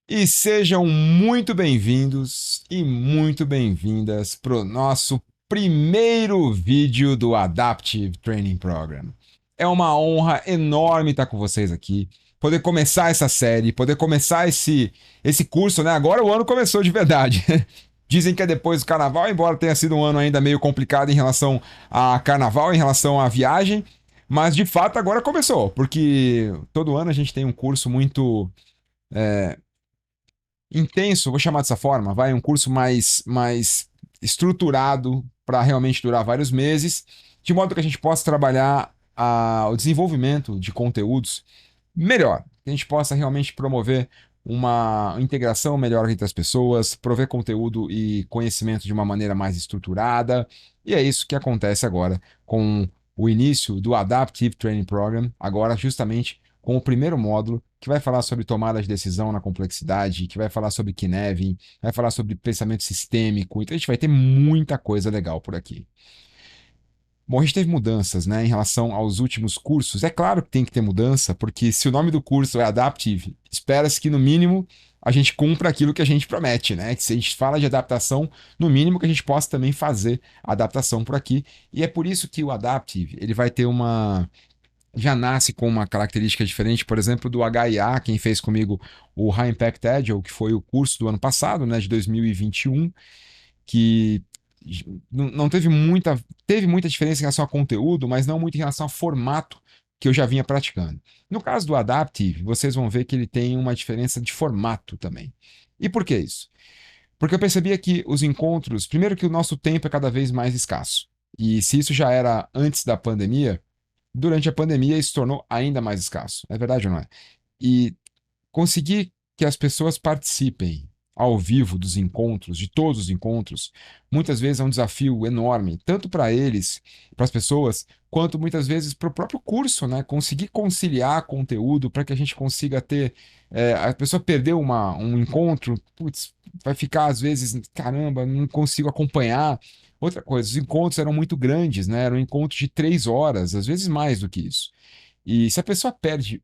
E sejam muito bem-vindos e muito bem-vindas para o nosso primeiro vídeo do Adaptive Training Program. É uma honra enorme estar com vocês aqui, poder começar essa série, poder começar esse curso, né? Agora o ano começou de verdade. Dizem que é depois do carnaval, embora tenha sido um ano ainda meio complicado em relação a carnaval, em relação à viagem, mas de fato agora começou, porque todo ano a gente tem um curso muito intenso, vou chamar dessa forma, vai um curso mais estruturado para realmente durar vários meses, de modo que a gente possa trabalhar o desenvolvimento de conteúdos melhor, que a gente possa realmente promover uma integração melhor entre as pessoas, prover conteúdo e conhecimento de uma maneira mais estruturada, e é isso que acontece agora com o início do Adaptive Training Program, agora justamente com o primeiro módulo, que vai falar sobre tomada de decisão na complexidade, que vai falar sobre Kinevin, vai falar sobre pensamento sistêmico. Então a gente vai ter muita coisa legal por aqui. Bom, a gente teve mudanças, né, em relação aos últimos cursos. É claro que tem que ter mudança, porque se o nome do curso é Adaptive, espera-se que, no mínimo, a gente cumpra aquilo que a gente promete, né? Que se a gente fala de adaptação, no mínimo que a gente possa também fazer adaptação por aqui. E é por isso que o Adaptive, ele vai ter já nasce com uma característica diferente, por exemplo, do HIA, quem fez comigo o High Impact Agile, que foi o curso do ano passado, né, de 2021, que não teve muita diferença em relação a conteúdo, mas não muito em relação ao formato que eu já vinha praticando. No caso do Adaptive, vocês vão ver que ele tem uma diferença de formato também. E por que isso? Porque eu percebia que os encontros, primeiro que o nosso tempo é cada vez mais escasso. E se isso já era antes da pandemia, durante a pandemia isso se tornou ainda mais escasso. É verdade ou não é? E conseguir que as pessoas participem ao vivo dos encontros, de todos os encontros, muitas vezes é um desafio enorme, tanto para eles, para as pessoas, quanto muitas vezes para o próprio curso, né? Conseguir conciliar conteúdo para que a gente consiga ter. A pessoa perdeu um encontro, putz, vai ficar às vezes, caramba, não consigo acompanhar. Outra coisa, os encontros eram muito grandes, né? Eram encontros de 3 horas, às vezes mais do que isso. E se a pessoa perde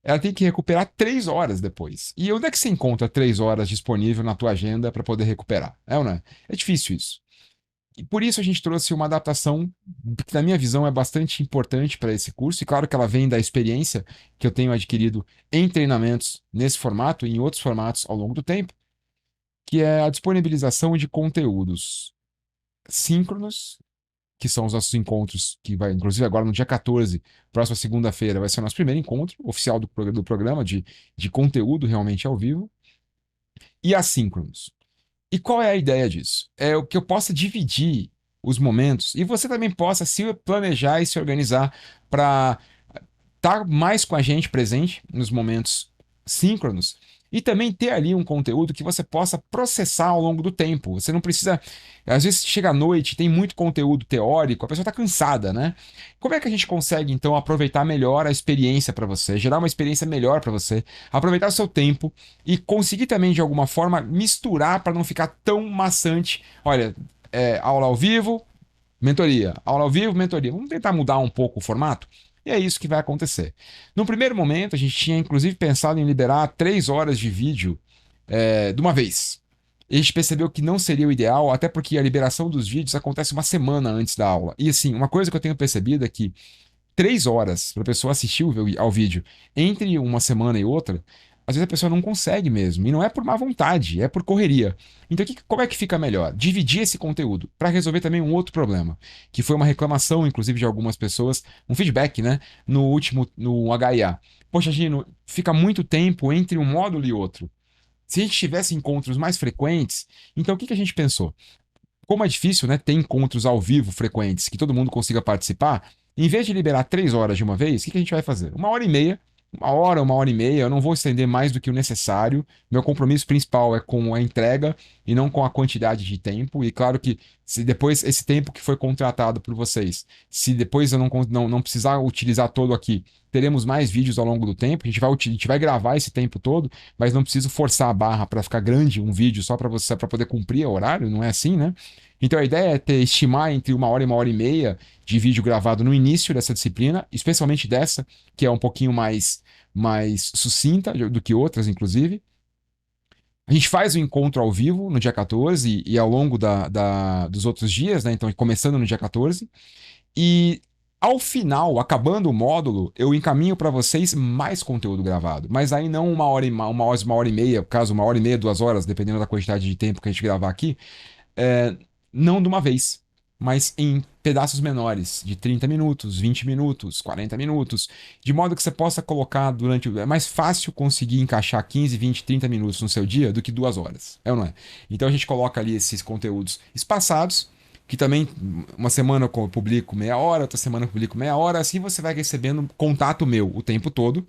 ela tem que recuperar 3 horas depois. E onde é que você encontra 3 horas disponível na tua agenda para poder recuperar? É ou não é? É difícil isso. E por isso a gente trouxe uma adaptação que, na minha visão, é bastante importante para esse curso. E claro que ela vem da experiência que eu tenho adquirido em treinamentos nesse formato e em outros formatos ao longo do tempo, que é a disponibilização de conteúdos síncronos, que são os nossos encontros, que vai, inclusive agora no dia 14, próxima segunda-feira, vai ser o nosso primeiro encontro oficial do programa de conteúdo realmente ao vivo, e assíncronos. E qual é a ideia disso? É o que eu possa dividir os momentos e você também possa se planejar e se organizar para estar mais com a gente presente nos momentos síncronos e também ter ali um conteúdo que você possa processar ao longo do tempo. Você não precisa. Às vezes chega à noite, tem muito conteúdo teórico, a pessoa está cansada, né? Como é que a gente consegue, então, aproveitar melhor a experiência para você, gerar uma experiência melhor para você, aproveitar o seu tempo e conseguir também, de alguma forma, misturar para não ficar tão maçante? Olha, aula ao vivo, mentoria. Aula ao vivo, mentoria. Vamos tentar mudar um pouco o formato? E é isso que vai acontecer. No primeiro momento, a gente tinha inclusive pensado em liberar 3 horas de vídeo de uma vez. E a gente percebeu que não seria o ideal, até porque a liberação dos vídeos acontece uma semana antes da aula. E assim, uma coisa que eu tenho percebido é que 3 horas para a pessoa assistir ao vídeo entre uma semana e outra, às vezes a pessoa não consegue mesmo. E não é por má vontade, é por correria. Então, como é que fica melhor? Dividir esse conteúdo para resolver também um outro problema, que foi uma reclamação, inclusive, de algumas pessoas, um feedback, né, no HIA. Poxa, Gino, fica muito tempo entre um módulo e outro. Se a gente tivesse encontros mais frequentes, então o que a gente pensou? Como é difícil, né, ter encontros ao vivo frequentes que todo mundo consiga participar, em vez de liberar 3 horas de uma vez, o que a gente vai fazer? 1 hora e meia, 1 hora e meia, eu não vou estender mais do que o necessário. Meu compromisso principal é com a entrega e não com a quantidade de tempo. E claro que se depois esse tempo que foi contratado por vocês, se depois eu não precisar utilizar todo aqui, teremos mais vídeos ao longo do tempo. A gente vai gravar esse tempo todo, mas não preciso forçar a barra para ficar grande um vídeo só para você para poder cumprir o horário, não é assim, né? Então a ideia é estimar entre 1 hora e 1 hora e meia de vídeo gravado no início dessa disciplina, especialmente dessa, que é um pouquinho mais sucinta do que outras, inclusive. A gente faz o encontro ao vivo no dia 14 e ao longo dos outros dias, né? Então, começando no dia 14. E ao final, acabando o módulo, eu encaminho para vocês mais conteúdo gravado. Mas aí não uma hora e meia, caso uma hora e meia, 2 horas, dependendo da quantidade de tempo que a gente gravar aqui, é, não de uma vez, mas em pedaços menores, de 30 minutos, 20 minutos, 40 minutos, de modo que você possa colocar durante. É mais fácil conseguir encaixar 15, 20, 30 minutos no seu dia do que 2 horas, é ou não é? Então a gente coloca ali esses conteúdos espaçados, que também uma semana eu publico meia hora, outra semana eu publico meia hora, assim você vai recebendo contato meu o tempo todo,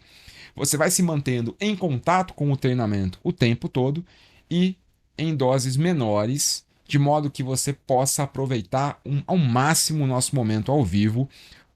você vai se mantendo em contato com o treinamento o tempo todo e em doses menores, de modo que você possa aproveitar ao máximo o nosso momento ao vivo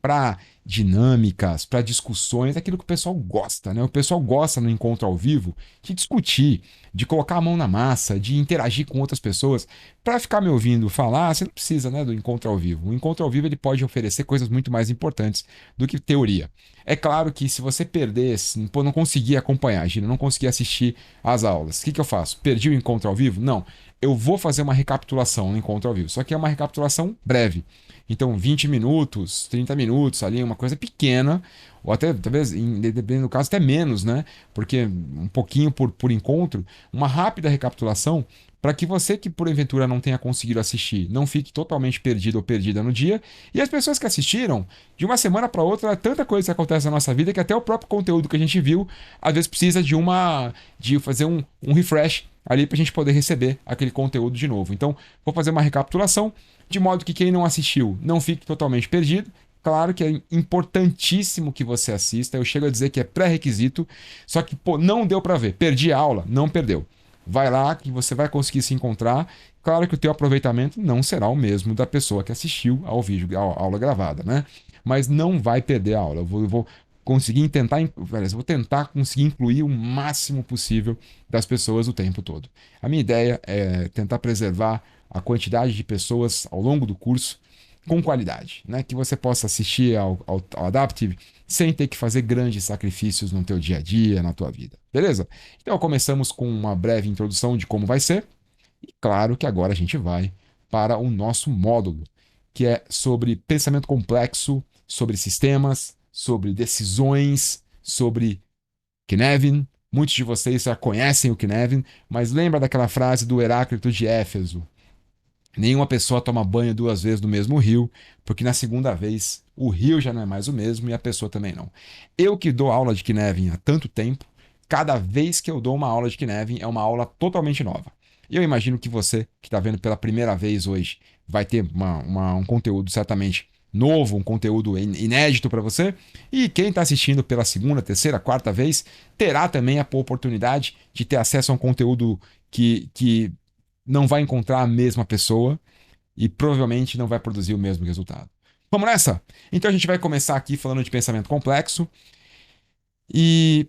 para dinâmicas, para discussões, aquilo que o pessoal gosta, né? O pessoal gosta no encontro ao vivo de discutir, de colocar a mão na massa, de interagir com outras pessoas. Para ficar me ouvindo falar, você não precisa, né, do encontro ao vivo. O encontro ao vivo ele pode oferecer coisas muito mais importantes do que teoria. É claro que se você perder, não conseguir acompanhar, Gina, não conseguir assistir às aulas, o que eu faço? Perdi o encontro ao vivo? Não. Eu vou fazer uma recapitulação no encontro ao vivo, só que é uma recapitulação breve. Então, 20 minutos, 30 minutos ali, uma coisa pequena, ou até, talvez, dependendo do caso, até menos, né? Porque um pouquinho por encontro, uma rápida recapitulação para que você que porventura não tenha conseguido assistir não fique totalmente perdido ou perdida no dia. E as pessoas que assistiram, de uma semana para outra, é tanta coisa que acontece na nossa vida que até o próprio conteúdo que a gente viu, às vezes precisa de fazer um refresh ali para a gente poder receber aquele conteúdo de novo. Então, vou fazer uma recapitulação, de modo que quem não assistiu não fique totalmente perdido. Claro que é importantíssimo que você assista. Eu chego a dizer que é pré-requisito. Só que, pô, não deu para ver. Perdi a aula? Não perdeu. Vai lá que você vai conseguir se encontrar. Claro que o teu aproveitamento não será o mesmo da pessoa que assistiu ao vídeo, à aula gravada, né? Mas não vai perder a aula. Eu vou conseguir vou tentar conseguir incluir o máximo possível das pessoas o tempo todo. A minha ideia é tentar preservar a quantidade de pessoas ao longo do curso com qualidade, né? Que você possa assistir ao Adaptive sem ter que fazer grandes sacrifícios no teu dia a dia, na tua vida. Beleza? Então começamos com uma breve introdução de como vai ser. E claro que agora a gente vai para o nosso módulo, que é sobre pensamento complexo, sobre sistemas, sobre decisões, sobre Cynefin. Muitos de vocês já conhecem o Cynefin, mas lembra daquela frase do Heráclito de Éfeso: nenhuma pessoa toma banho 2 vezes no mesmo rio, porque na segunda vez o rio já não é mais o mesmo e a pessoa também não. Eu que dou aula de Cynefin há tanto tempo, cada vez que eu dou uma aula de Cynefin é uma aula totalmente nova. E eu imagino que você, que está vendo pela primeira vez hoje, vai ter um conteúdo certamente novo, um conteúdo inédito para você. E quem está assistindo pela segunda, terceira, quarta vez, terá também a oportunidade de ter acesso a um conteúdo que não vai encontrar a mesma pessoa e provavelmente não vai produzir o mesmo resultado. Vamos nessa? Então a gente vai começar aqui falando de pensamento complexo, e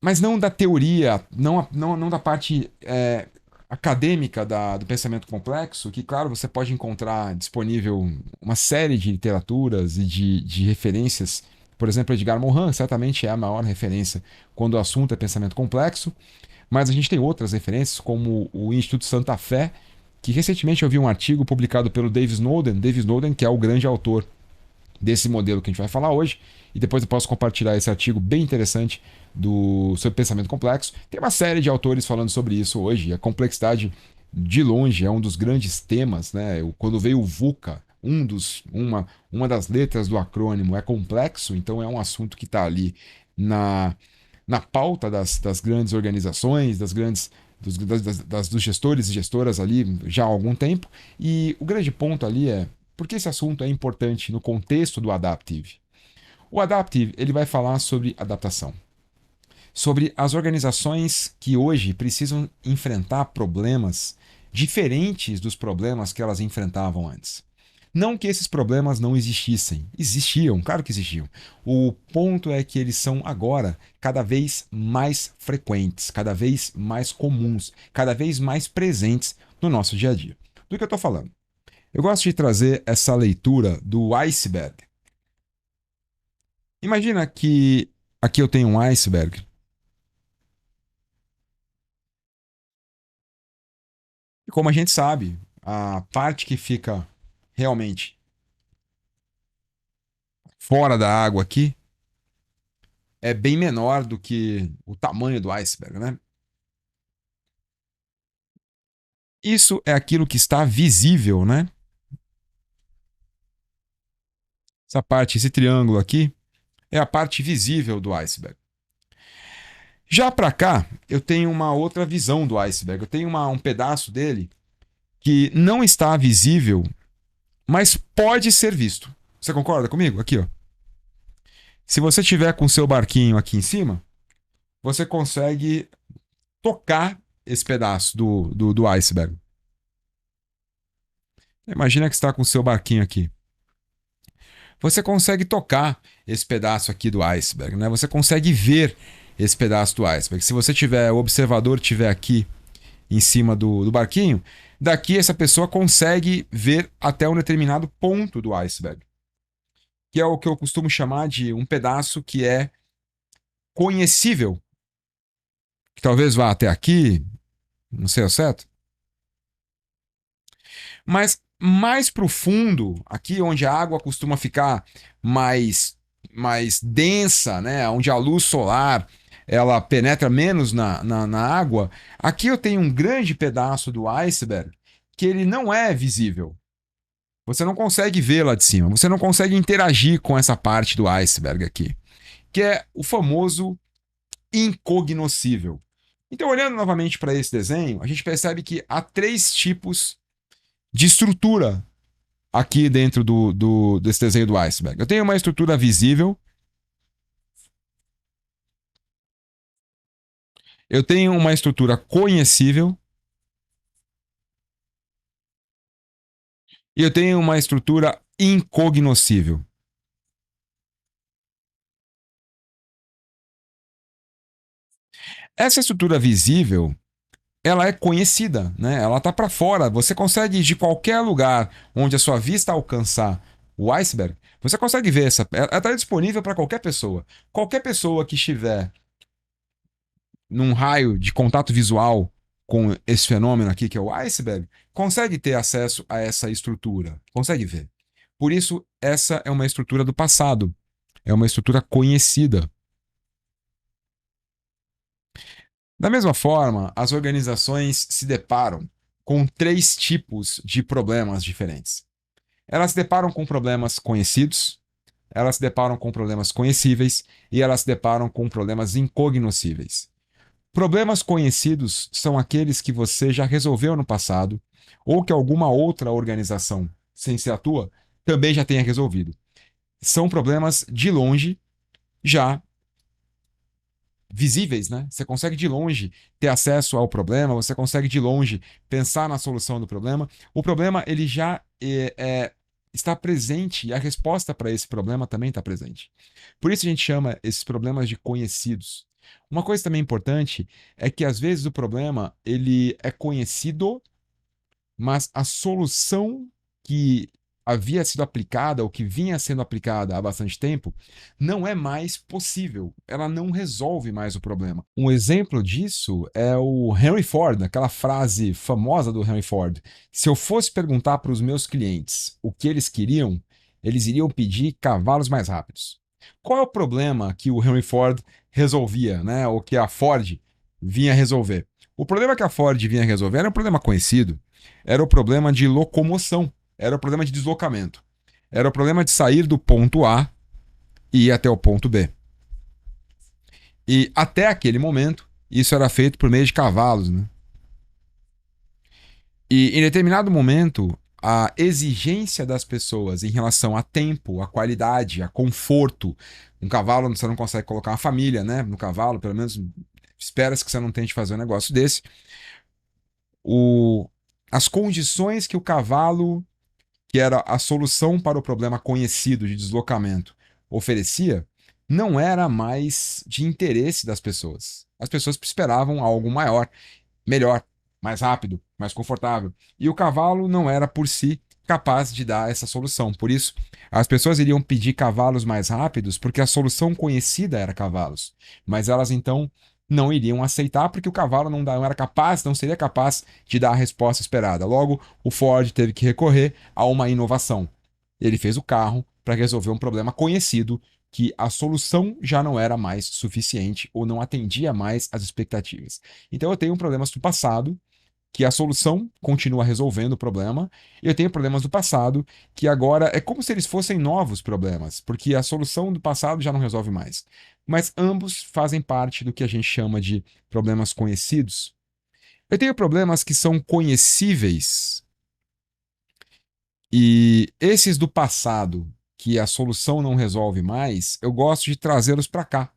mas não da teoria, não da parte acadêmica do pensamento complexo, que, claro, você pode encontrar disponível uma série de literaturas e de referências. Por exemplo, Edgar Morin certamente é a maior referência quando o assunto é pensamento complexo, mas a gente tem outras referências, como o Instituto Santa Fé, que recentemente eu vi um artigo publicado pelo Dave Snowden, que é o grande autor desse modelo que a gente vai falar hoje, e depois eu posso compartilhar esse artigo bem interessante sobre pensamento complexo. Tem uma série de autores falando sobre isso hoje. A complexidade, de longe, é um dos grandes temas, né? Quando veio o VUCA, uma das letras do acrônimo é complexo, então é um assunto que está ali na pauta das grandes organizações, dos gestores e gestoras ali já há algum tempo. E o grande ponto ali é por que esse assunto é importante no contexto do Adaptive. O Adaptive ele vai falar sobre adaptação, sobre as organizações que hoje precisam enfrentar problemas diferentes dos problemas que elas enfrentavam antes. Não que esses problemas não existissem. Existiam, claro que existiam. O ponto é que eles são agora cada vez mais frequentes, cada vez mais comuns, cada vez mais presentes no nosso dia a dia. Do que eu estou falando? Eu gosto de trazer essa leitura do iceberg. Imagina que aqui eu tenho um iceberg E como a gente sabe, a parte que fica realmente fora da água aqui é bem menor do que o tamanho do iceberg, né? Isso é aquilo que está visível, né? Essa parte, esse triângulo aqui, é a parte visível do iceberg. Já para cá, eu tenho uma outra visão do iceberg. Eu tenho um pedaço dele que não está visível, mas pode ser visto. Você concorda comigo? Aqui, ó. Se você tiver com o seu barquinho aqui em cima, você consegue tocar esse pedaço do iceberg. Imagina que está com o seu barquinho aqui. Você consegue tocar esse pedaço aqui do iceberg, né? Você consegue ver esse pedaço do iceberg. Se você tiver, o observador tiver aqui em cima do barquinho, daqui essa pessoa consegue ver até um determinado ponto do iceberg, que é o que eu costumo chamar de um pedaço que é conhecível, que talvez vá até aqui, não sei ao certo, mas mais profundo, aqui onde a água costuma ficar mais densa, né? Onde a luz solar ela penetra menos na água, aqui eu tenho um grande pedaço do iceberg que ele não é visível. Você não consegue ver lá de cima, você não consegue interagir com essa parte do iceberg aqui, que é o famoso incognoscível. Então, olhando novamente para esse desenho, a gente percebe que há três tipos de estrutura aqui dentro desse desenho do iceberg. Eu tenho uma estrutura visível, eu tenho uma estrutura conhecível e eu tenho uma estrutura incognoscível. Essa estrutura visível, ela é conhecida, né? Ela está para fora. Você consegue de qualquer lugar onde a sua vista alcançar o iceberg, você consegue ver essa. Ela está disponível para qualquer pessoa. Qualquer pessoa que estiver num raio de contato visual com esse fenômeno aqui, que é o iceberg, consegue ter acesso a essa estrutura, consegue ver. Por isso, essa é uma estrutura do passado, é uma estrutura conhecida. Da mesma forma, as organizações se deparam com três tipos de problemas diferentes. Elas se deparam com problemas conhecidos, elas se deparam com problemas conhecíveis e elas se deparam com problemas incognoscíveis. Problemas conhecidos são aqueles que você já resolveu no passado ou que alguma outra organização, sem ser a tua, também já tenha resolvido. São problemas de longe já visíveis, né? Você consegue de longe ter acesso ao problema, você consegue de longe pensar na solução do problema. O problema ele já está presente e a resposta para esse problema também está presente. Por isso a gente chama esses problemas de conhecidos. Uma coisa também importante é que às vezes o problema ele é conhecido, mas a solução que havia sido aplicada ou que vinha sendo aplicada há bastante tempo não é mais possível. Ela não resolve mais o problema. Um exemplo disso é o Henry Ford, aquela frase famosa do Henry Ford: se eu fosse perguntar para os meus clientes o que eles queriam, eles iriam pedir cavalos mais rápidos. Qual é o problema que o Henry Ford resolvia, né? Ou que a Ford vinha resolver? O problema que a Ford vinha resolver era um problema conhecido. Era o problema de locomoção, era o problema de deslocamento. Era o problema de sair do ponto A e ir até o ponto B. E até aquele momento, isso era feito por meio de cavalos, né? E em determinado momento, a exigência das pessoas em relação a tempo, a qualidade, a conforto. Um cavalo, você não consegue colocar uma família, né? No cavalo, pelo menos espera-se que você não tente fazer um negócio desse. As condições que o cavalo, que era a solução para o problema conhecido de deslocamento, oferecia, não era mais de interesse das pessoas. As pessoas esperavam algo maior, melhor, mais rápido, mais confortável. E o cavalo não era por si capaz de dar essa solução. Por isso, as pessoas iriam pedir cavalos mais rápidos porque a solução conhecida era cavalos. Mas elas então não iriam aceitar porque o cavalo não era capaz, não seria capaz de dar a resposta esperada. Logo, o Ford teve que recorrer a uma inovação. Ele fez o carro para resolver um problema conhecido que a solução já não era mais suficiente ou não atendia mais às expectativas. Então eu tenho problemas do passado que a solução continua resolvendo o problema, e eu tenho problemas do passado que agora é como se eles fossem novos problemas, porque a solução do passado já não resolve mais. Mas ambos fazem parte do que a gente chama de problemas conhecidos. Eu tenho problemas que são conhecíveis, e esses do passado, que a solução não resolve mais, eu gosto de trazê-los para cá.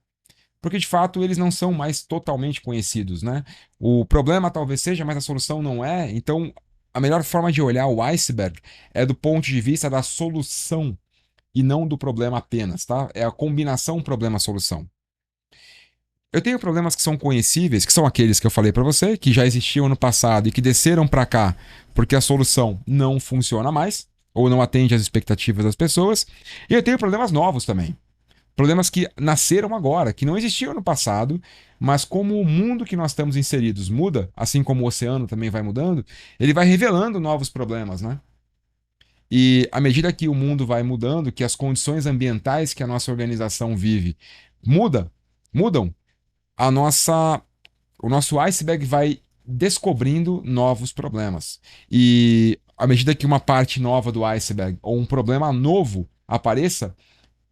Porque de fato eles não são mais totalmente conhecidos, né? O problema talvez seja, mas a solução não é. Então, a melhor forma de olhar o iceberg é do ponto de vista da solução e não do problema apenas, tá? É a combinação problema-solução. Eu tenho problemas que são conhecíveis, que são aqueles que eu falei para você, que já existiam no passado e que desceram para cá porque a solução não funciona mais ou não atende às expectativas das pessoas. E eu tenho problemas novos também. Problemas que nasceram agora, que não existiam no passado, mas como o mundo que nós estamos inseridos muda, assim como o oceano também vai mudando, ele vai revelando novos problemas, né? E à medida que o mundo vai mudando, que as condições ambientais que a nossa organização vive mudam, a nossa, o nosso iceberg vai descobrindo novos problemas. E à medida que uma parte nova do iceberg ou um problema novo apareça,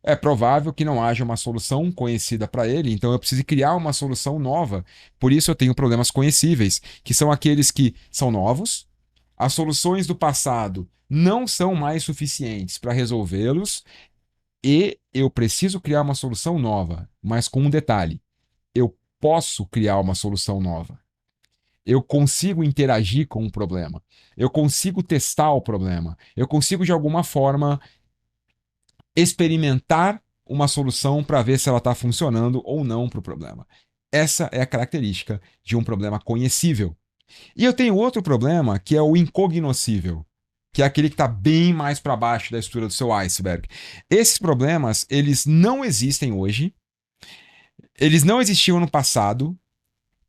é provável que não haja uma solução conhecida para ele, então eu preciso criar uma solução nova. Por isso eu tenho problemas conhecíveis, que são aqueles que são novos, as soluções do passado não são mais suficientes para resolvê-los, e eu preciso criar uma solução nova, mas com um detalhe: eu posso criar uma solução nova. Eu consigo interagir com o problema. Eu consigo testar o problema. Eu consigo, de alguma forma, experimentar uma solução para ver se ela está funcionando ou não para o problema. Essa é a característica de um problema conhecível. E eu tenho outro problema que é o incognoscível, que é aquele que está bem mais para baixo da estrutura do seu iceberg. Esses problemas, eles não existem hoje, eles não existiam no passado,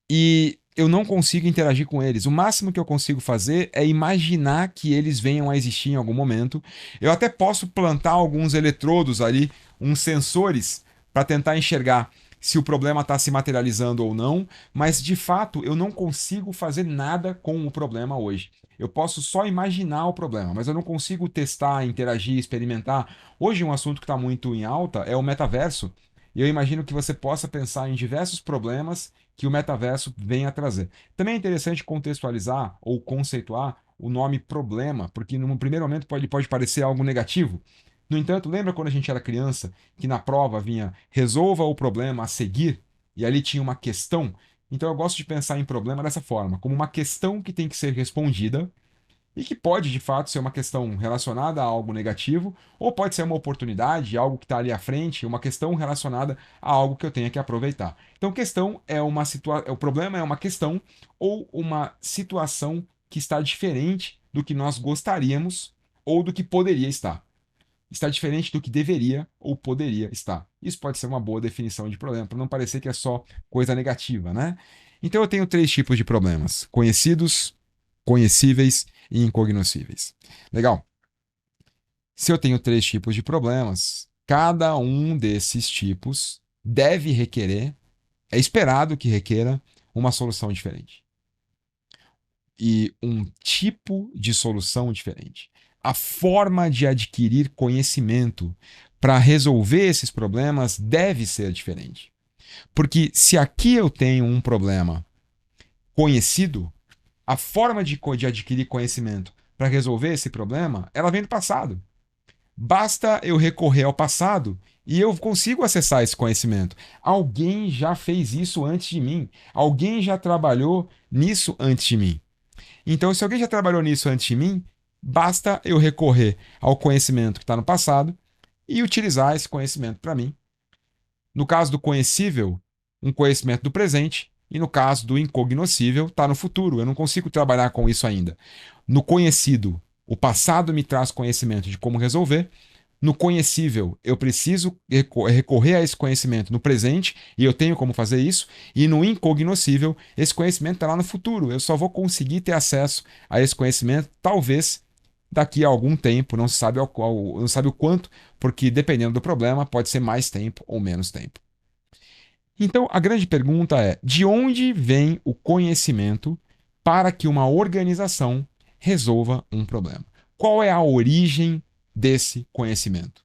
e eu não consigo interagir com eles. O máximo que eu consigo fazer é imaginar que eles venham a existir em algum momento. Eu até posso plantar alguns eletrodos ali, uns sensores, para tentar enxergar se o problema está se materializando ou não, mas de fato eu não consigo fazer nada com o problema hoje. Eu posso só imaginar o problema, mas eu não consigo testar, interagir, experimentar. Hoje um assunto que está muito em alta é o metaverso. E eu imagino que você possa pensar em diversos problemas que o metaverso vem a trazer. Também é interessante contextualizar ou conceituar o nome problema, porque num primeiro momento pode parecer algo negativo. No entanto, lembra quando a gente era criança que na prova vinha resolva o problema a seguir e ali tinha uma questão? Então eu gosto de pensar em problema dessa forma, como uma questão que tem que ser respondida e que pode, de fato, ser uma questão relacionada a algo negativo, ou pode ser uma oportunidade, algo que está ali à frente, uma questão relacionada a algo que eu tenha que aproveitar. Então, questão é uma situação, o problema é uma questão ou uma situação que está diferente do que nós gostaríamos ou do que poderia estar. Está diferente do que deveria ou poderia estar. Isso pode ser uma boa definição de problema, para não parecer que é só coisa negativa, né? Então eu tenho três tipos de problemas: conhecidos, conhecíveis e incognoscíveis. Legal? Se eu tenho três tipos de problemas, cada um desses tipos deve requerer, é esperado que requeira, uma solução diferente. E um tipo de solução diferente. A forma de adquirir conhecimento para resolver esses problemas deve ser diferente. Porque se aqui eu tenho um problema conhecido, a forma de adquirir conhecimento para resolver esse problema, ela vem do passado. Basta eu recorrer ao passado e eu consigo acessar esse conhecimento. Alguém já fez isso antes de mim. Alguém já trabalhou nisso antes de mim. Então, se alguém já trabalhou nisso antes de mim, basta eu recorrer ao conhecimento que está no passado e utilizar esse conhecimento para mim. No caso do conhecível, um conhecimento do presente, e no caso do incognoscível, está no futuro. Eu não consigo trabalhar com isso ainda. No conhecido, o passado me traz conhecimento de como resolver. No conhecível, eu preciso recorrer a esse conhecimento no presente, e eu tenho como fazer isso. E no incognoscível, esse conhecimento está lá no futuro. Eu só vou conseguir ter acesso a esse conhecimento, talvez daqui a algum tempo, não se sabe, não sabe o quanto, porque dependendo do problema, pode ser mais tempo ou menos tempo. Então, a grande pergunta é: de onde vem o conhecimento para que uma organização resolva um problema? Qual é a origem desse conhecimento?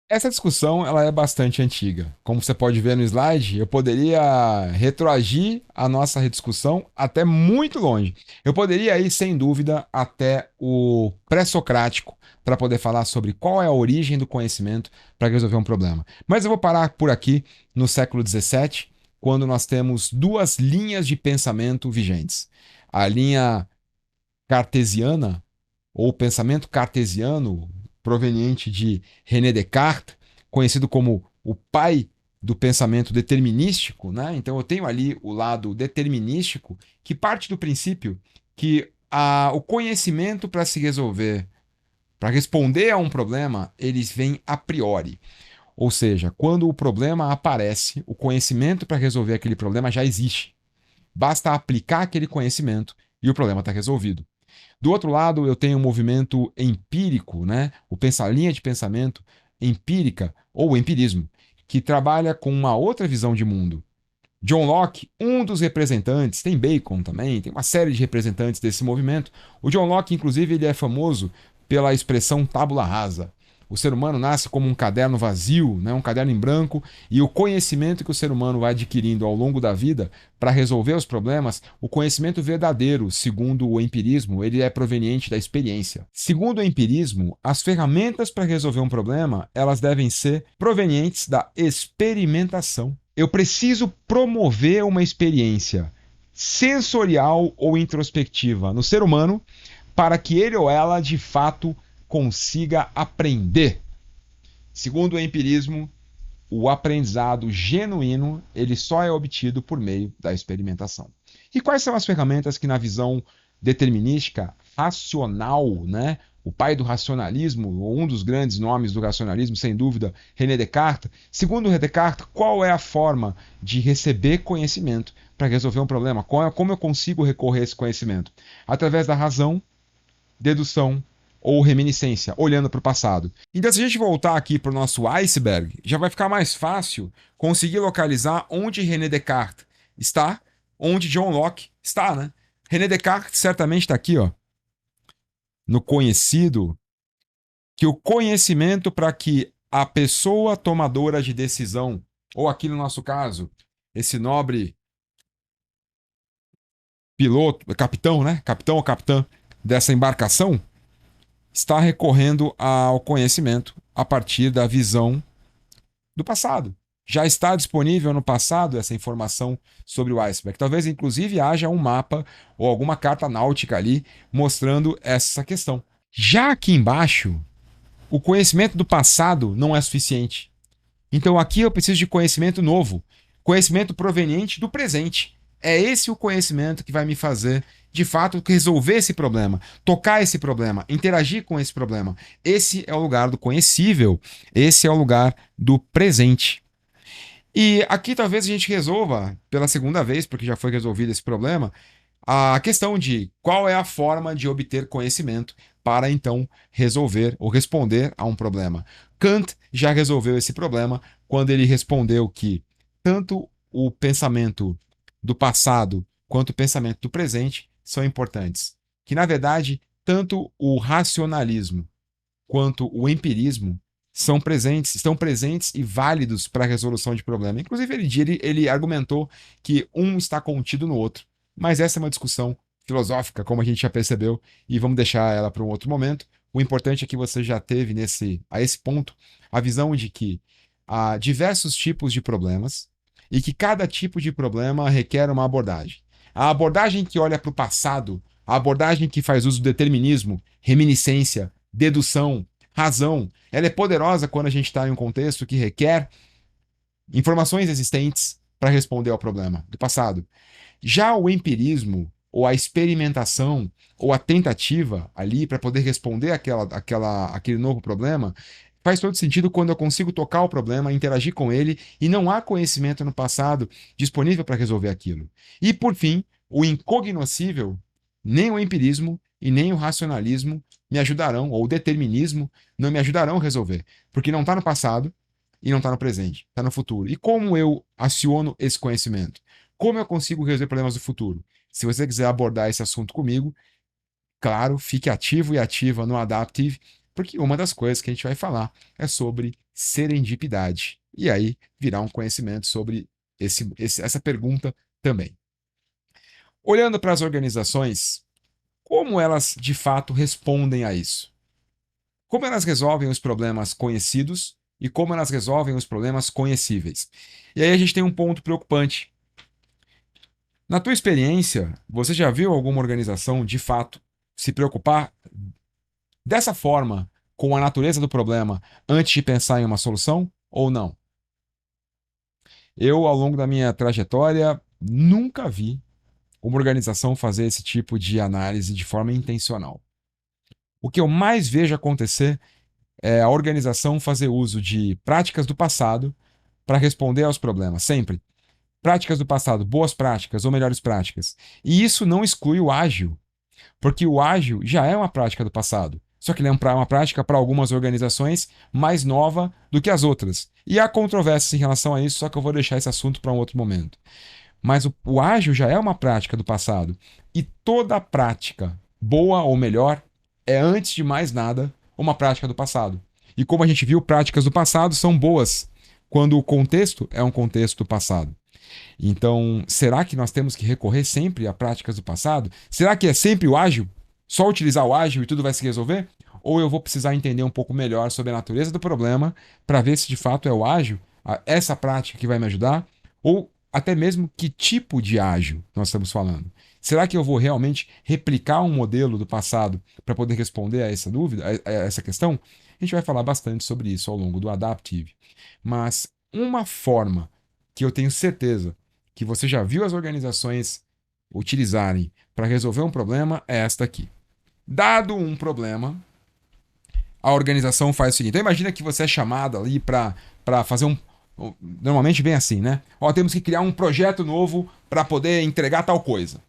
Essa discussão ela é bastante antiga. Como você pode ver no slide, eu poderia retroagir a nossa discussão até muito longe. Eu poderia ir, sem dúvida, até o pré-socrático para poder falar sobre qual é a origem do conhecimento para resolver um problema. Mas eu vou parar por aqui no século XVII, quando nós temos duas linhas de pensamento vigentes. A linha cartesiana, ou pensamento cartesiano, proveniente de René Descartes, conhecido como o pai do pensamento determinístico, né? Então eu tenho ali o lado determinístico, que parte do princípio que o conhecimento para se resolver, para responder a um problema, eles vêm a priori. Ou seja, quando o problema aparece, o conhecimento para resolver aquele problema já existe. Basta aplicar aquele conhecimento e o problema está resolvido. Do outro lado, eu tenho um movimento empírico, né? A linha de pensamento empírica ou empirismo, que trabalha com uma outra visão de mundo. John Locke, um dos representantes, tem Bacon também, tem uma série de representantes desse movimento. O John Locke, inclusive, ele é famoso pela expressão tábula rasa. O ser humano nasce como um caderno vazio, né? Um caderno em branco, e o conhecimento que o ser humano vai adquirindo ao longo da vida para resolver os problemas, o conhecimento verdadeiro, segundo o empirismo, ele é proveniente da experiência. Segundo o empirismo, as ferramentas para resolver um problema, elas devem ser provenientes da experimentação. Eu preciso promover uma experiência sensorial ou introspectiva no ser humano para que ele ou ela, de fato, consiga aprender. Segundo o empirismo, o aprendizado genuíno ele só é obtido por meio da experimentação. E quais são as ferramentas que, na visão determinística, racional, né? O pai do racionalismo, ou um dos grandes nomes do racionalismo, sem dúvida, René Descartes. Segundo René Descartes, qual é a forma de receber conhecimento para resolver um problema? Como eu consigo recorrer a esse conhecimento? Através da razão, dedução ou reminiscência, olhando para o passado. Então, se a gente voltar aqui para o nosso iceberg, já vai ficar mais fácil conseguir localizar onde René Descartes está, onde John Locke está, né? René Descartes certamente está aqui, ó, no conhecido, que o conhecimento para que a pessoa tomadora de decisão, ou aqui no nosso caso, esse nobre piloto, capitão, né? Capitão ou capitã dessa embarcação, está recorrendo ao conhecimento a partir da visão do passado. Já está disponível no passado essa informação sobre o iceberg. Talvez, inclusive, haja um mapa ou alguma carta náutica ali mostrando essa questão. Já aqui embaixo, o conhecimento do passado não é suficiente. Então aqui eu preciso de conhecimento novo, conhecimento proveniente do presente. É esse o conhecimento que vai me fazer, de fato, resolver esse problema, tocar esse problema, interagir com esse problema. Esse é o lugar do conhecível, esse é o lugar do presente. E aqui talvez a gente resolva, pela segunda vez, porque já foi resolvido esse problema, a questão de qual é a forma de obter conhecimento para então resolver ou responder a um problema. Kant já resolveu esse problema quando ele respondeu que tanto o pensamento do passado quanto o pensamento do presente são importantes. Que, na verdade, tanto o racionalismo quanto o empirismo estão presentes e válidos para a resolução de problema. Inclusive, ele argumentou que um está contido no outro. Mas essa é uma discussão filosófica, como a gente já percebeu, e vamos deixar ela para um outro momento. O importante é que você já teve a esse ponto a visão de que há diversos tipos de problemas e que cada tipo de problema requer uma abordagem. A abordagem que olha para o passado, a abordagem que faz uso do determinismo, reminiscência, dedução, razão, ela é poderosa quando a gente está em um contexto que requer informações existentes para responder ao problema do passado. Já o empirismo, ou a experimentação, ou a tentativa ali para poder responder aquele novo problema, Faz todo sentido quando eu consigo tocar o problema, interagir com ele e não há conhecimento no passado disponível para resolver aquilo. E, por fim, o incognoscível, nem o empirismo e nem o racionalismo me ajudarão, ou o determinismo não me ajudarão a resolver, porque não está no passado e não está no presente, está no futuro. E como eu aciono esse conhecimento? Como eu consigo resolver problemas do futuro? Se você quiser abordar esse assunto comigo, claro, fique ativo e ativa no Adaptive, porque uma das coisas que a gente vai falar é sobre serendipidade. E aí virá um conhecimento sobre essa pergunta também. Olhando para as organizações, como elas de fato respondem a isso? Como elas resolvem os problemas conhecidos e como elas resolvem os problemas conhecíveis? E aí a gente tem um ponto preocupante. Na tua experiência, você já viu alguma organização de fato se preocupar dessa forma com a natureza do problema antes de pensar em uma solução ou não? Eu, ao longo da minha trajetória, nunca vi uma organização fazer esse tipo de análise de forma intencional. O que eu mais vejo acontecer é a organização fazer uso de práticas do passado para responder aos problemas, sempre. Práticas do passado, boas práticas ou melhores práticas. E isso não exclui o ágil, porque o ágil já é uma prática do passado. Só que ele é uma prática para algumas organizações mais nova do que as outras. E há controvérsias em relação a isso, só que eu vou deixar esse assunto para um outro momento. Mas o ágil já é uma prática do passado. E toda prática, boa ou melhor, é, antes de mais nada, uma prática do passado. E como a gente viu, práticas do passado são boas quando o contexto é um contexto do passado. Então, será que nós temos que recorrer sempre a práticas do passado? Será que é sempre o ágil? Só utilizar o ágil e tudo vai se resolver? Ou eu vou precisar entender um pouco melhor sobre a natureza do problema para ver se de fato é o ágil, essa prática que vai me ajudar? Ou até mesmo que tipo de ágil nós estamos falando? Será que eu vou realmente replicar um modelo do passado para poder responder a essa dúvida, a essa questão? A gente vai falar bastante sobre isso ao longo do Adaptive. Mas uma forma que eu tenho certeza que você já viu as organizações utilizarem para resolver um problema é esta aqui. Dado um problema, a organização faz o seguinte. Então imagina que você é chamado ali para fazer um. Normalmente vem assim, né? Ó, temos que criar um projeto novo para poder entregar tal coisa.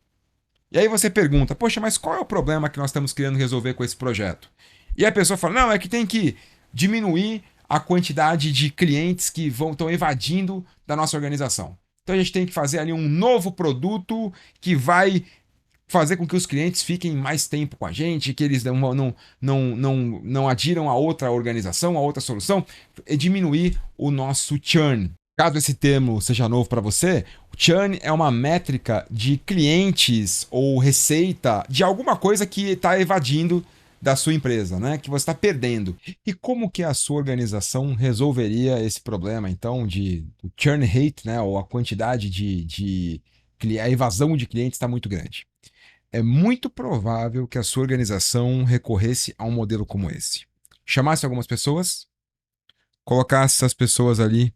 E aí você pergunta, poxa, mas qual é o problema que nós estamos querendo resolver com esse projeto? E a pessoa fala, não, é que tem que diminuir a quantidade de clientes que estão evadindo da nossa organização. Então a gente tem que fazer ali um novo produto que vai fazer com que os clientes fiquem mais tempo com a gente, que eles não adiram a outra organização, a outra solução, e diminuir o nosso churn. Caso esse termo seja novo para você, o churn é uma métrica de clientes ou receita de alguma coisa que está evadindo da sua empresa, né? Que você está perdendo. E como que a sua organização resolveria esse problema, então, de o churn rate, né? Ou a quantidade a evasão de clientes está muito grande. É muito provável que a sua organização recorresse a um modelo como esse. Chamasse algumas pessoas, colocasse essas pessoas ali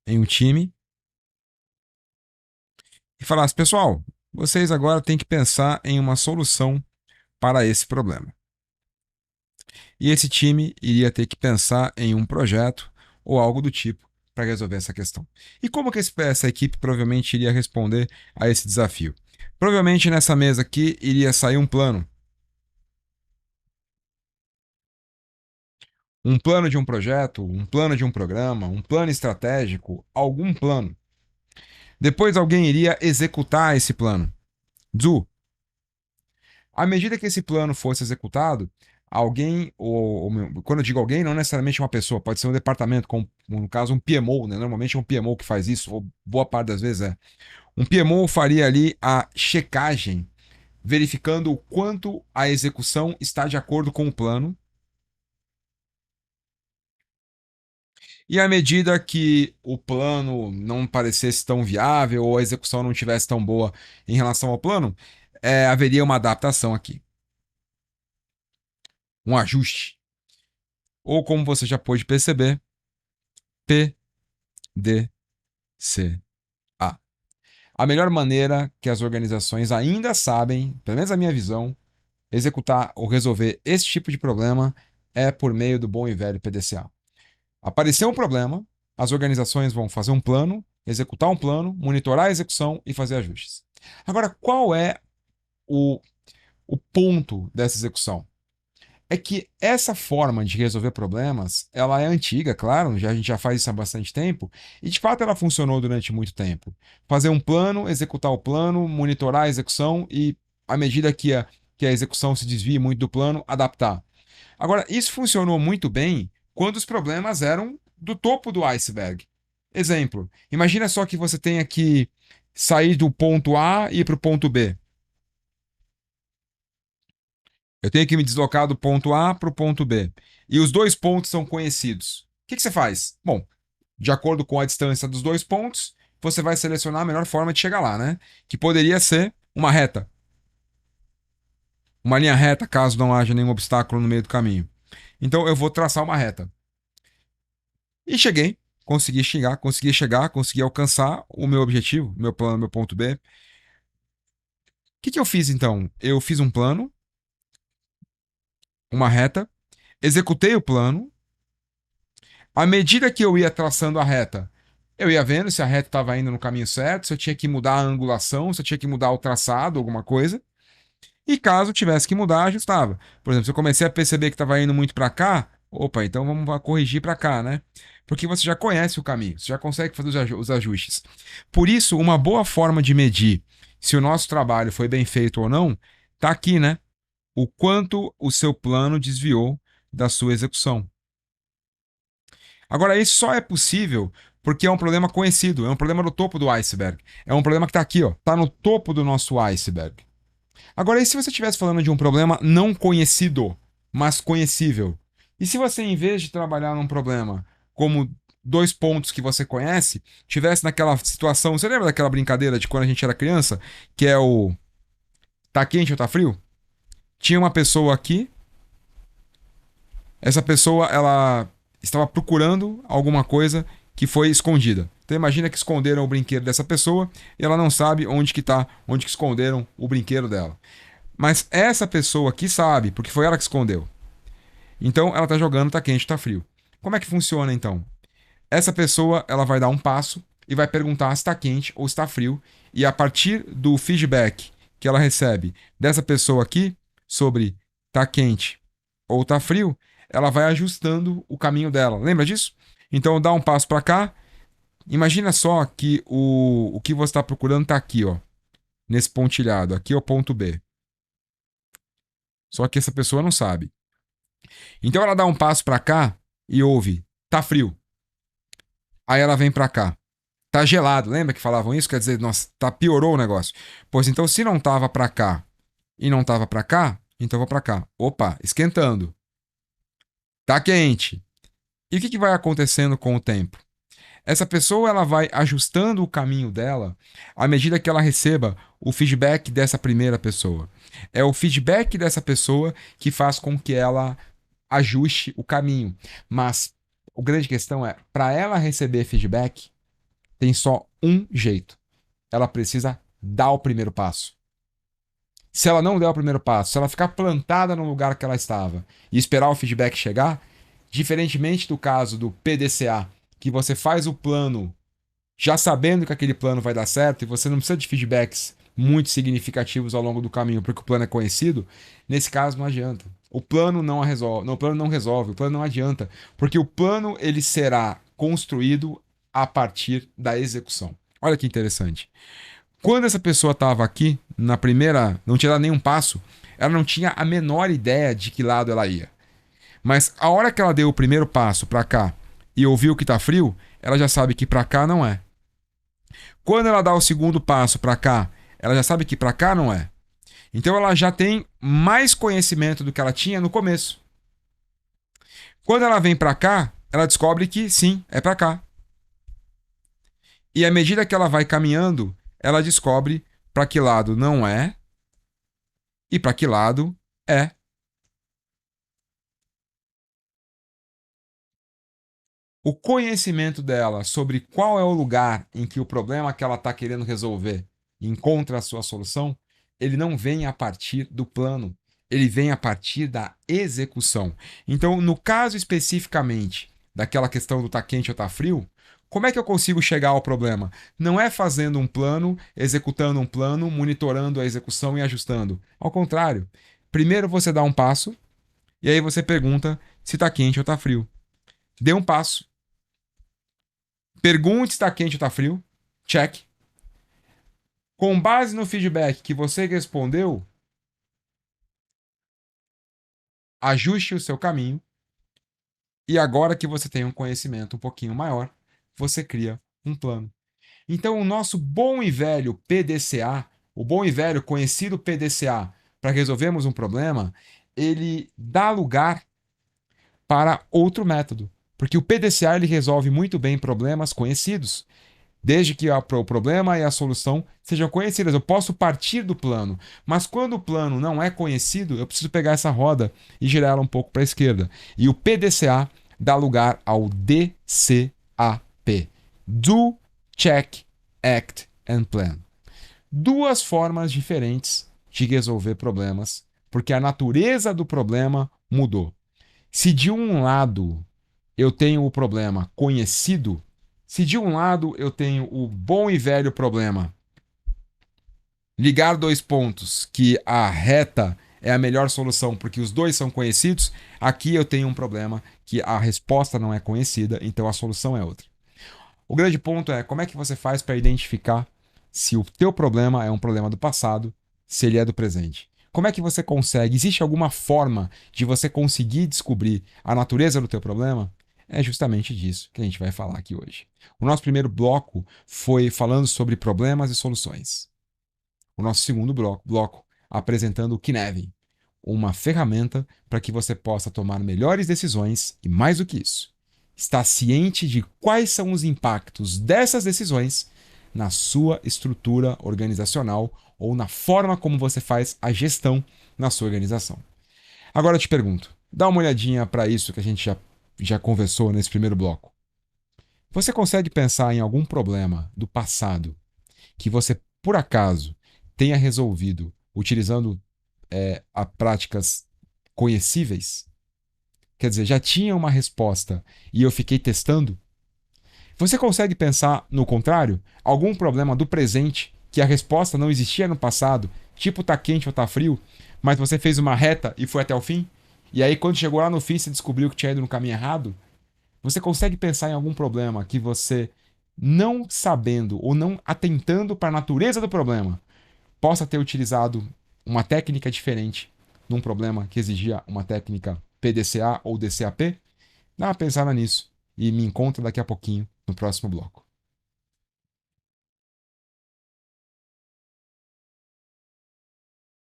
em um time e falasse: pessoal, vocês agora têm que pensar em uma solução para esse problema. E esse time iria ter que pensar em um projeto ou algo do tipo para resolver essa questão. E como que essa equipe provavelmente iria responder a esse desafio? Provavelmente nessa mesa aqui iria sair um plano. Um plano de um projeto, um plano de um programa, um plano estratégico, algum plano. Depois alguém iria executar esse plano. Zu, à medida que esse plano fosse executado, alguém, quando eu digo alguém, não necessariamente uma pessoa, pode ser um departamento, como no caso um PMO, né? Normalmente é um PMO que faz isso, ou boa parte das vezes é. Um PMO faria ali a checagem, verificando o quanto a execução está de acordo com o plano. E à medida que o plano não parecesse tão viável ou a execução não tivesse tão boa em relação ao plano, haveria uma adaptação aqui, um ajuste. Ou como você já pôde perceber, PDCA. A melhor maneira que as organizações ainda sabem, pelo menos a minha visão, executar ou resolver esse tipo de problema é por meio do bom e velho PDCA. Apareceu um problema, as organizações vão fazer um plano, executar um plano, monitorar a execução e fazer ajustes. Agora, qual é o, o ponto dessa execução? É que essa forma de resolver problemas, ela é antiga, claro, a gente já faz isso há bastante tempo, e de fato ela funcionou durante muito tempo. Fazer um plano, executar o plano, monitorar a execução e, à medida que a execução se desvie muito do plano, adaptar. Agora, isso funcionou muito bem quando os problemas eram do topo do iceberg. Exemplo, imagina só que você tenha que sair do ponto A e ir para o ponto B. Eu tenho que me deslocar do ponto A para o ponto B. E os dois pontos são conhecidos. O que você faz? Bom, de acordo com a distância dos dois pontos, você vai selecionar a melhor forma de chegar lá, né? Que poderia ser uma reta. Uma linha reta, caso não haja nenhum obstáculo no meio do caminho. Então eu vou traçar uma reta. E cheguei, consegui alcançar o meu objetivo, meu plano, meu ponto B. O que eu fiz então? Eu fiz um plano, uma reta, executei o plano. À medida que eu ia traçando a reta, eu ia vendo se a reta estava indo no caminho certo, se eu tinha que mudar a angulação, se eu tinha que mudar o traçado, alguma coisa. E caso tivesse que mudar, ajustava. Por exemplo, se eu comecei a perceber que estava indo muito para cá, opa, então vamos corrigir para cá, né? Porque você já conhece o caminho, você já consegue fazer os ajustes. Por isso, uma boa forma de medir se o nosso trabalho foi bem feito ou não, está aqui, né? O quanto o seu plano desviou da sua execução. Agora, isso só é possível porque é um problema conhecido, é um problema do topo do iceberg. É um problema que está aqui, ó, está no topo do nosso iceberg. Agora, e se você estivesse falando de um problema não conhecido, mas conhecível? E se você, em vez de trabalhar num problema como dois pontos que você conhece, tivesse naquela situação, você lembra daquela brincadeira de quando a gente era criança, que é o tá quente ou tá frio? Tinha uma pessoa aqui, essa pessoa ela estava procurando alguma coisa que foi escondida. Então imagina que esconderam o brinquedo dessa pessoa e ela não sabe onde que tá, onde que esconderam o brinquedo dela. Mas essa pessoa aqui sabe, porque foi ela que escondeu. Então ela tá jogando, tá quente, tá frio. Como é que funciona então? Essa pessoa ela vai dar um passo e vai perguntar se está quente ou se está frio. E a partir do feedback que ela recebe dessa pessoa aqui sobre tá quente ou tá frio, ela vai ajustando o caminho dela. Lembra disso? Então dá um passo para cá. Imagina só que o que você está procurando está aqui, ó, nesse pontilhado. Aqui é o ponto B. Só que essa pessoa não sabe. Então ela dá um passo para cá e ouve, tá frio. Aí ela vem para cá. Tá gelado, lembra que falavam isso? Quer dizer, nossa, piorou o negócio. Pois então, se não tava para cá e não tava para cá, então vou para cá. Opa, esquentando. Tá quente. E o que vai acontecendo com o tempo? Essa pessoa ela vai ajustando o caminho dela à medida que ela receba o feedback dessa primeira pessoa. É o feedback dessa pessoa que faz com que ela ajuste o caminho. Mas a grande questão é, para ela receber feedback, tem só um jeito. Ela precisa dar o primeiro passo. Se ela não der o primeiro passo, se ela ficar plantada no lugar que ela estava e esperar o feedback chegar, diferentemente do caso do PDCA, que você faz o plano já sabendo que aquele plano vai dar certo e você não precisa de feedbacks muito significativos ao longo do caminho porque o plano é conhecido, nesse caso não adianta. O plano não resolve, o plano não resolve, o plano não adianta, porque o plano ele será construído a partir da execução. Olha que interessante. Quando essa pessoa estava aqui, na primeira, não tinha dado nenhum passo, ela não tinha a menor ideia de que lado ela ia. Mas a hora que ela deu o primeiro passo para cá e ouviu que tá frio, ela já sabe que para cá não é. Quando ela dá o segundo passo para cá, ela já sabe que para cá não é. Então ela já tem mais conhecimento do que ela tinha no começo. Quando ela vem para cá, ela descobre que sim, é para cá. E à medida que ela vai caminhando, ela descobre para que lado não é e para que lado é. O conhecimento dela sobre qual é o lugar em que o problema que ela está querendo resolver encontra a sua solução, ele não vem a partir do plano, ele vem a partir da execução. Então, no caso especificamente daquela questão do tá quente ou tá frio, como é que eu consigo chegar ao problema? Não é fazendo um plano, executando um plano, monitorando a execução e ajustando. Ao contrário, primeiro você dá um passo e aí você pergunta se tá quente ou tá frio. Dê um passo. Pergunte se tá quente ou tá frio. Check. Com base no feedback que você respondeu, ajuste o seu caminho. E agora que você tem um conhecimento um pouquinho maior, você cria um plano. Então, o nosso bom e velho PDCA, o bom e velho conhecido PDCA, para resolvermos um problema, ele dá lugar para outro método. Porque o PDCA ele resolve muito bem problemas conhecidos, desde que o problema e a solução sejam conhecidas. Eu posso partir do plano, mas quando o plano não é conhecido, eu preciso pegar essa roda e girar ela um pouco para a esquerda. E o PDCA dá lugar ao DCAP. Do, Check, Act and Plan. Duas formas diferentes de resolver problemas, porque a natureza do problema mudou. Se de um lado eu tenho o problema conhecido, se de um lado eu tenho o bom e velho problema, ligar dois pontos, que a reta é a melhor solução porque os dois são conhecidos, aqui eu tenho um problema que a resposta não é conhecida, então a solução é outra. O grande ponto é como é que você faz para identificar se o teu problema é um problema do passado, se ele é do presente. Como é que você consegue? Existe alguma forma de você conseguir descobrir a natureza do teu problema? É justamente disso que a gente vai falar aqui hoje. O nosso primeiro bloco foi falando sobre problemas e soluções. O nosso segundo bloco apresentando o Kinevin, uma ferramenta para que você possa tomar melhores decisões e, mais do que isso, estar ciente de quais são os impactos dessas decisões na sua estrutura organizacional ou na forma como você faz a gestão na sua organização. Agora eu te pergunto, dá uma olhadinha para isso que a gente já conversou nesse primeiro bloco. Você consegue pensar em algum problema do passado que você, por acaso, tenha resolvido utilizando a práticas conhecíveis? Quer dizer, já tinha uma resposta e eu fiquei testando? Você consegue pensar no contrário? Algum problema do presente que a resposta não existia no passado, tipo tá quente ou tá frio, mas você fez uma reta e foi até o fim? E aí quando chegou lá no fim você descobriu que tinha ido no caminho errado? Você consegue pensar em algum problema que você, não sabendo ou não atentando para a natureza do problema, possa ter utilizado uma técnica diferente num problema que exigia uma técnica PDCA ou DCAP? Dá uma pensada nisso e me encontra daqui a pouquinho no próximo bloco.